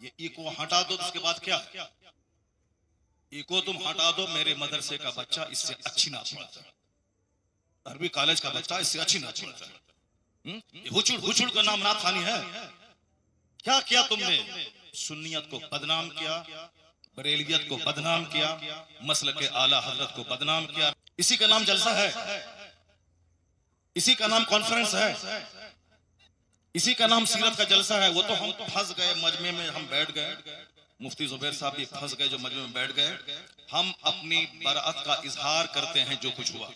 یہ ایکو ہٹا دو، اس کے بعد کیا؟ ایکو تم ہٹا دو، میرے مدرسے کا بچہ اس سے اچھی نعت پڑھتا ہے، عربی کالج کا بچہ اس سے اچھی نعت پڑھتا ہے۔ یہ ہچڑ کا نام نعت خوانی ہے؟ کیا کیا تم نے؟ سنیت کو بدنام کیا، بریلویت کو بدنام کیا، مسلک اعلیٰ حضرت کو بدنام کیا۔ اسی کا نام جلسہ ہے، اسی کا نام کانفرنس ہے، اسی کا نام سیرت کا جلسہ ہے۔ وہ تو ہم پھنس گئے مجمع میں، ہم بیٹھ گئے، مفتی زبیر صاحب بھی پھنس گئے جو مجمع میں بیٹھ گئے۔ ہم اپنی برأت کا اظہار کرتے ہیں جو کچھ ہوا،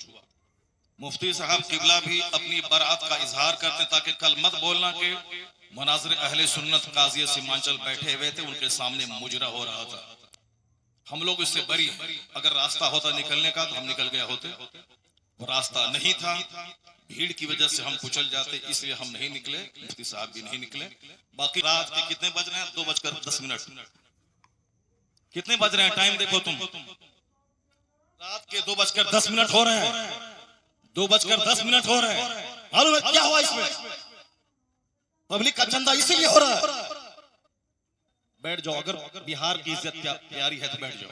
مفتی صاحب قبلہ بھی اپنی برأت کا اظہار کرتے ہیں تاکہ کل مت بولنا کہ مناظر اہل سنت قاضی سیمانچل بیٹھے ہوئے تھے، ان کے سامنے مجرا ہو رہا تھا۔ ہم لوگ اس سے بری ہیں، اگر راستہ ہوتا نکلنے کا تو ہم نکل گئے ہوتے، وہ راستہ نہیں تھا، بھیڑ کی وجہ سے ہم کچل جاتے، اس لیے ہم نہیں نکلے، مفتی صاحب بھی نہیں نکلے۔ باقی رات کے کتنے بج رہے ہیں؟ 2:10۔ کتنے بج رہے ہیں؟ ٹائم دیکھو تم، رات کے 2:10 ہو رہے ہیں، 2:10 ہو رہے ہیں۔ معلوم ہے کیا ہوا اس میں؟ پبلک کا چندہ اسی لیے ہو رہا ہے۔ بیٹھ جاؤ، اگر بہار کی عزت پیاری ہے تو بیٹھ جاؤ،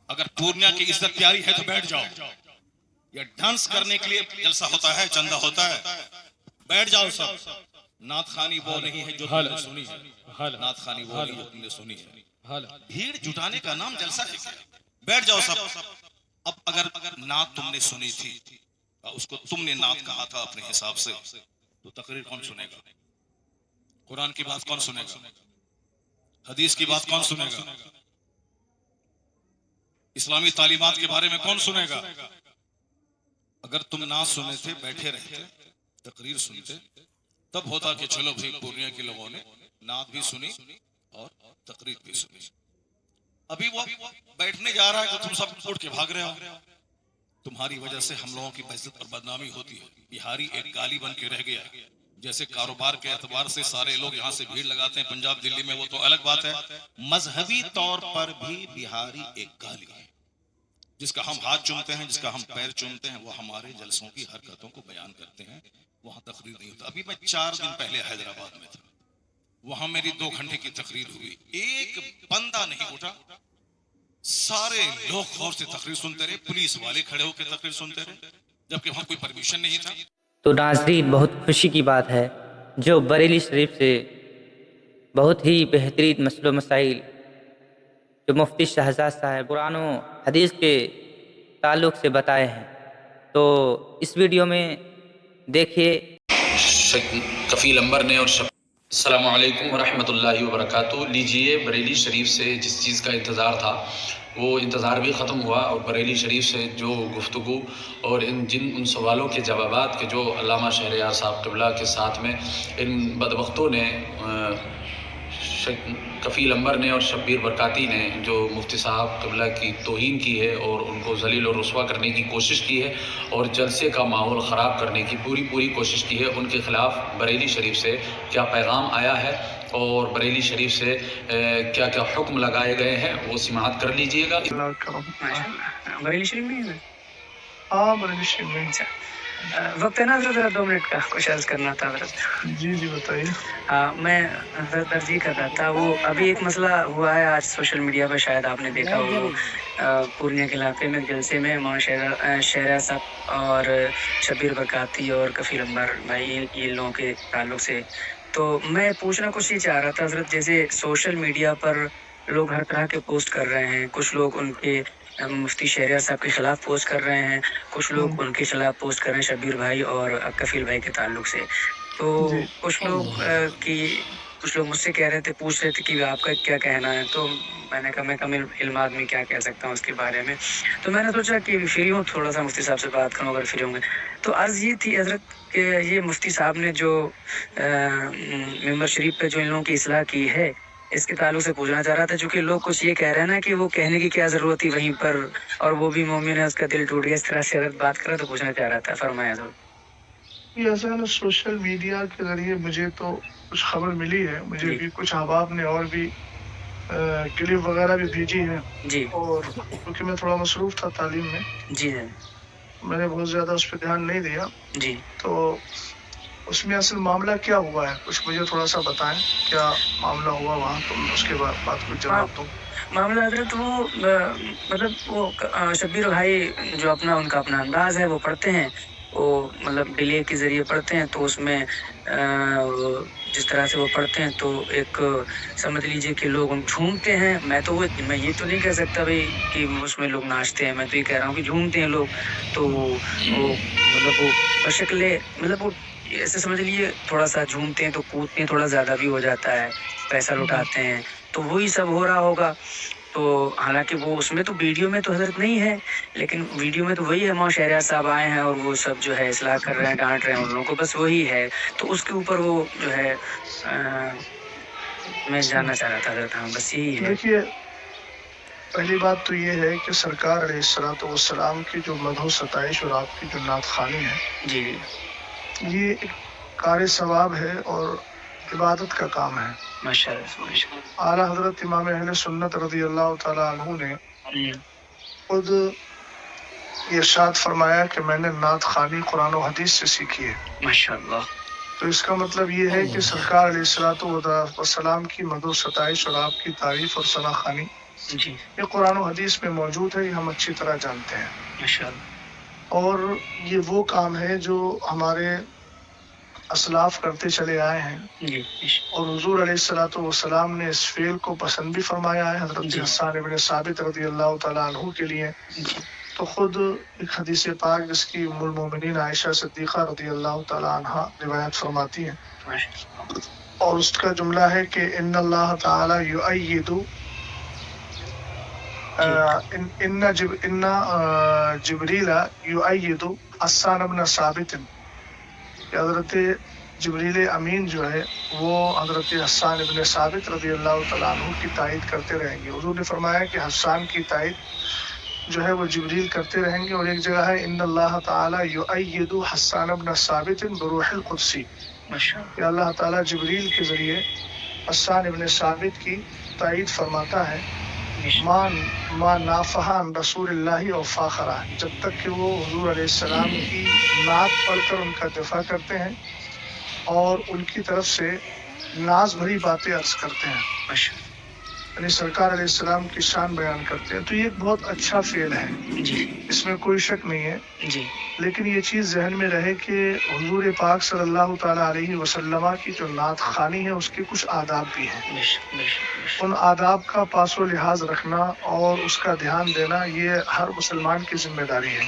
اگر پورنیہ کی عزت پیاری ہے تو بیٹھ جاؤ۔ یہ ڈانس کرنے کے لیے جلسہ ہوتا ہے، چندہ ہوتا ہے، بیٹھ جاؤ سب۔ نعت خوانی وہ نہیں ہے جو تم نے سنی ہے، نعت خوانی وہ نہیں جو تم نے سنی ہے۔ بھیڑ جٹانے کا نام جلسہ ہے کیا؟ بیٹھ جاؤ سب۔ اب اگر نعت تم نے سنی تھی، اس کو تم نے نعت کہا تھا اپنے حساب سے، تو تقریر کون سنے گا؟ قرآن کی بات کون سنے گا؟ حدیث کی بات کون سنے گا؟ اسلامی تعلیمات کے بارے میں کون سنے گا؟ اگر تم نعت سنے تھے، بیٹھے رہتے، تقریر سنتے، تب ہوتا کہ چلو بھائی پورنیہ کے لوگوں نے نعت بھی سنی اور تقریر بھی سنی۔ ابھی وہ بیٹھنے جا رہا ہے کہ تم سب اٹھ کے بھاگ رہے ہو۔ تمہاری وجہ سے ہم لوگوں کی عزت اور بدنامی ہوتی ہے۔ بہاری ایک گالی بن کے رہ گیا، جیسے کاروبار کے اعتبار سے سارے لوگ یہاں سے بھیڑ لگاتے ہیں پنجاب دلی میں، وہ تو الگ بات ہے، مذہبی طور پر بھی بہاری ایک گالی ہے۔ جس کا ہم ہاتھ چومتے ہیں، جس کا ہم پیر چومتے ہیں، وہ ہمارے جلسوں کی حرکتوں کو بیان کرتے ہیں، وہاں تقریر نہیں ہوتا۔ ابھی میں 4 دن پہلے حیدرآباد میں تھا، وہاں میری 2 گھنٹے کی تقریر ہوئی، ایک بندہ نہیں اٹھا، سارے لوگ غور سے تقریر سنتے رہے، پولیس والے کھڑے ہو کے تقریر سنتے رہے، جبکہ وہاں کوئی پرمیشن نہیں تھا۔ تو ناظرین، بہت خوشی کی بات ہے جو بریلی شریف سے بہت ہی بہترین مسئلہ و مسائل جو مفتی شہزاد صاحب قرآن و حدیث کے تعلق سے بتائے ہیں، تو اس ویڈیو میں دیکھیے۔ کفیل انبر نے اور السلام علیکم ورحمۃ اللہ وبرکاتہ۔ لیجئے، بریلی شریف سے جس چیز کا انتظار تھا وہ انتظار بھی ختم ہوا، اور بریلی شریف سے جو گفتگو اور ان سوالوں کے جوابات کے جو علامہ شہریار صاحب قبلہ کے ساتھ میں ان بدبختوں نے، کفیل انبر نے اور شبیر برکاتی نے جو مفتی صاحب قبلہ کی توہین کی ہے اور ان کو ذلیل و رسوا کرنے کی کوشش کی ہے اور جلسے کا ماحول خراب کرنے کی پوری کوشش کی ہے، ان کے خلاف بریلی شریف سے کیا پیغام آیا ہے اور بریلی شریف سے کیا کیا حکم لگائے گئے ہیں وہ سماعت کر لیجئے گا۔ بریلی شریف میں ہے؟ ہاں بریلی شریف میں۔ وقت ہے نا حضرت، 2 منٹ کا کچھ عرض کرنا تھا حضرت۔ جی بتائیے۔ میں حضرت عرض یہ کر رہا تھا، وہ ابھی ایک مسئلہ ہوا ہے آج سوشل میڈیا پر، شاید آپ نے دیکھا ہو، پورنیہ کے علاقے میں جلسے میں مولانا شہریار صاحب اور شبیر برکاتی اور کفیل انبر بھائی، یہ لوگوں کے تعلق سے، تو میں پوچھنا کچھ یہ چاہ رہا تھا حضرت، جیسے سوشل میڈیا پر لوگ ہر طرح کے پوسٹ کر رہے ہیں، کچھ لوگ ان کے مفتی شہریار صاحب کے خلاف پوسٹ کر رہے ہیں، کچھ لوگ ان کے خلاف پوسٹ کر رہے ہیں شبیر بھائی اور کفیل بھائی کے تعلق سے، تو کچھ لوگ مجھ سے کہہ رہے تھے، پوچھ رہے تھے کہ آپ کا کیا کہنا ہے، تو میں نے کہا میں کم علم آدمی کیا کہہ سکتا ہوں اس کے بارے میں، تو میں نے سوچا کہ فری ہوں، تھوڑا سا مفتی صاحب سے بات کروں اگر فری ہوں گے۔ تو عرض یہ تھی حضرت کہ یہ مفتی صاحب نے جو ممبر شریف پہ جو ان لوگوں کی اصلاح کی ہے، اس کے تعلق سے پوچھنا چاہ رہا تھا، چونکہ لوگ کچھ یہ کہہ رہے ہیں نا کہ وہ کہنے کی کیا ضرورت تھی وہیں پر، اور وہ بھی مومن ہے، اس کا دل ٹوٹ گیا، اس طرح سے حضرت بات کرا، تو پوچھنا چاہ رہا تھا، فرمایا حضرت۔ یہ ایسا نا، سوشل میڈیا کے ذریعے مجھے تو کچھ خبر ملی ہے، مجھے بھی کچھ احباب نے اور بھی کلپ وغیرہ بھی بھیجی ہے جی، اور کیونکہ میں تھوڑا مصروف تھا تعلیم میں، جی میں نے بہت زیادہ اس پہ دھیان نہیں دیا، جی، تو اس میں اصل معاملہ کیا ہوا ہے؟ کچھ مجھے تھوڑا سا بتائیں کیا معاملہ ہوا وہاں، تو اس کے بعد بات کو جواب دوں. معاملہ حضرت وہ مطلب وہ شبیر بھائی جو ان کا اپنا انداز ہے وہ پڑھتے ہیں، وہ مطلب ڈیلے کے ذریعے پڑھتے ہیں، تو اس میں جس طرح سے وہ پڑھتے ہیں تو ایک سمجھ لیجئے کہ لوگ جھومتے ہیں. میں یہ تو نہیں کہہ سکتا بھائی کہ اس میں لوگ ناچتے ہیں، میں تو یہ کہہ رہا ہوں کہ جھومتے ہیں لوگ. تو وہ مطلب وہ بشکل مطلب وہ ایسے سمجھ لیجیے تھوڑا سا جھومتے ہیں تو کودتے ہیں، تھوڑا زیادہ بھی ہو جاتا ہے، پیسہ لٹاتے ہیں، تو وہی سب ہو رہا ہوگا. تو حالانکہ وہ اس میں تو ویڈیو میں تو حضرت نہیں ہے، لیکن ویڈیو میں تو وہی ہے، مولانا شہریار صاحب آئے ہیں اور وہ سب جو ہے اصلاح کر رہے ہیں، ڈانٹ رہے ہیں ان لوگوں کو، بس وہی ہے. تو اس کے اوپر وہ جو ہے میں جاننا چاہ رہا تھا حضرت. ہاں بس یہی ہے. دیکھیے، پہلی بات تو یہ ہے کہ سرکار علیہ الصلوۃ والسلام کی جو مدح و ستائش اور آپ کی جو نعت خوانی ہے، جی یہ ایک کار ثواب ہے اور عبادت کا کام ہے. ماشاء اللہ. اعلیٰ حضرت امام اہل سنت رضی اللہ تعالیٰ عنہ نے خود ارشاد فرمایا کہ میں نے نعت خوانی قرآن و حدیث سے سیکھی ہے. ماشاء اللہ. تو اس کا مطلب یہ ہے کہ سرکار علیہ الصلوۃ والسلام کی مدح و ستائش اور آپ کی تعریف اور ثنا خوانی جی یہ قرآن و حدیث میں موجود ہے، یہ ہم اچھی طرح جانتے ہیں. ماشاء اللہ. اور یہ وہ کام ہے جو ہمارے اسلاف کرتے چلے آئے ہیں، جی اور حضور علیہ الصلوۃ والسلام نے اس فعل کو پسند بھی فرمایا ہے. حضرت حسان ابن ثابت رضی اللہ تعالیٰ عنہ کے لیے تو خود ایک حدیث پاک جس کی ام المومنین عائشہ صدیقہ رضی اللہ تعالیٰ عنہ روایت فرماتی ہیں، اور اس کا جملہ ہے کہ ان اللہ تعالیٰ یؤید ان جبریل یؤید حسان ابن ثابت، کہ حضرت جبریل امین جو ہے وہ حضرت حسان ابن ثابت رضی اللہ تعالیٰ عنہ کی تائید کرتے رہیں گے. حضور نے فرمایا کہ حسان کی تائید جو ہے وہ جبریل کرتے رہیں گے. اور ایک جگہ ہے ان اللہ تعالیٰ یؤید حسان ابن ثابت بروح القدسی، کہ اللہ تعالیٰ جبریل کے ذریعے حسان ابن ثابت کی تائید فرماتا ہے. ما نافحہ عن رسول اللہ او فاخرہ، جب تک کہ وہ حضور علیہ السلام کی نعت پڑھ کر ان کا دفاع کرتے ہیں اور ان کی طرف سے ناز بھری باتیں عرض کرتے ہیں، یعنی سرکار علیہ السلام کی شان بیان کرتے ہیں. تو یہ ایک بہت اچھا فعل ہے، اس میں کوئی شک نہیں ہے. لیکن یہ چیز ذہن میں رہے کہ حضور پاک صلی اللہ تعالیٰ علیہ وسلم کی جو نعت خوانی ہے اس کے کچھ آداب بھی ہیں. ان آداب کا پاس و لحاظ رکھنا اور اس کا دھیان دینا یہ ہر مسلمان کی ذمہ داری ہے.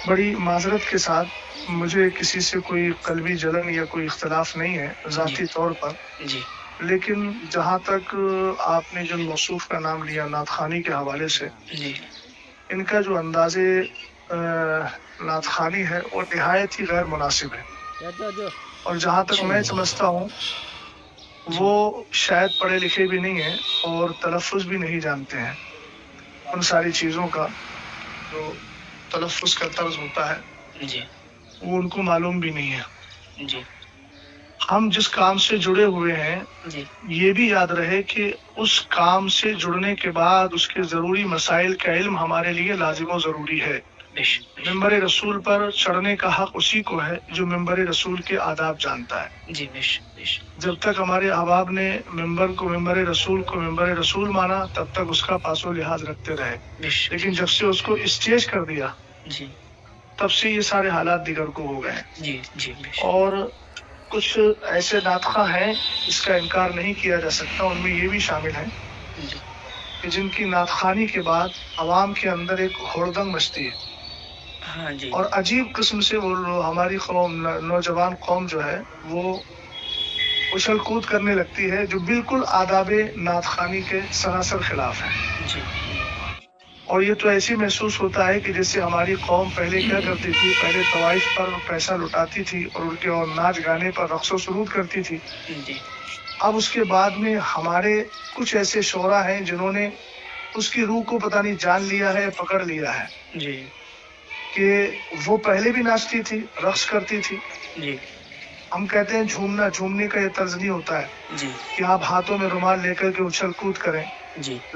بڑی معذرت کے ساتھ مجھے کسی سے کوئی قلبی جلن یا کوئی اختلاف نہیں ہے ذاتی طور پر، لیکن جہاں تک آپ نے جو موصوف کا نام لیا نعت خوانی کے حوالے سے، ان کا جو انداز نعت خوانی ہے وہ نہایت ہی غیر مناسب ہے. اور جہاں تک میں سمجھتا ہوں وہ شاید پڑھے لکھے بھی نہیں ہیں اور تلفظ بھی نہیں جانتے ہیں. ان ساری چیزوں کا جو تلفظ کا طرز ہوتا ہے وہ ان کو معلوم بھی نہیں ہے. ہم جس کام سے جڑے ہوئے ہیں یہ بھی یاد رہے کہ اس کام سے جڑنے کے بعد اس کے ضروری مسائل کا علم ہمارے لیے لازم و ضروری ہے. ممبر رسول پر چڑھنے کا حق اسی کو ہے جو ممبر رسول کے آداب جانتا ہے. جب تک ہمارے احباب نے ممبر رسول مانا تب تک اس کا پاس و لحاظ رکھتے رہے، لیکن جب سے اس کو اسٹیج کر دیا تب سے یہ سارے حالات دیگر کو ہو گئے. اور کچھ ایسے ناطقہ ہیں اس کا انکار نہیں کیا جا سکتا، ان میں یہ بھی شامل ہیں کہ جن کی نعت خوانی کے بعد عوام کے اندر ایک ہڑدنگ مچتی ہے، اور عجیب قسم سے وہ ہماری قوم، نوجوان قوم جو ہے وہ اچھل کود کرنے لگتی ہے، جو بالکل آداب نعت خوانی کے سراسر خلاف ہے. اور یہ تو ایسی محسوس ہوتا ہے کہ جیسے ہماری قوم پہلے کیا کرتی تھی، پہلے طوائف پر پیسہ لٹاتی تھی اور ان کے اور ناچ گانے پر رقص و سرود کرتی تھی. اب اس کے بعد میں ہمارے کچھ ایسے شعراء ہیں جنہوں نے اس کی روح کو پتہ نہیں جان لیا ہے، پکڑ لیا ہے کہ وہ پہلے بھی ناچتی تھی، رقص کرتی تھی. ہم کہتے ہیں جھومنا، جھومنے کا یہ طرز نہیں ہوتا ہے کہ آپ ہاتھوں میں رومال لے کر کے اچھل کود کریں. جی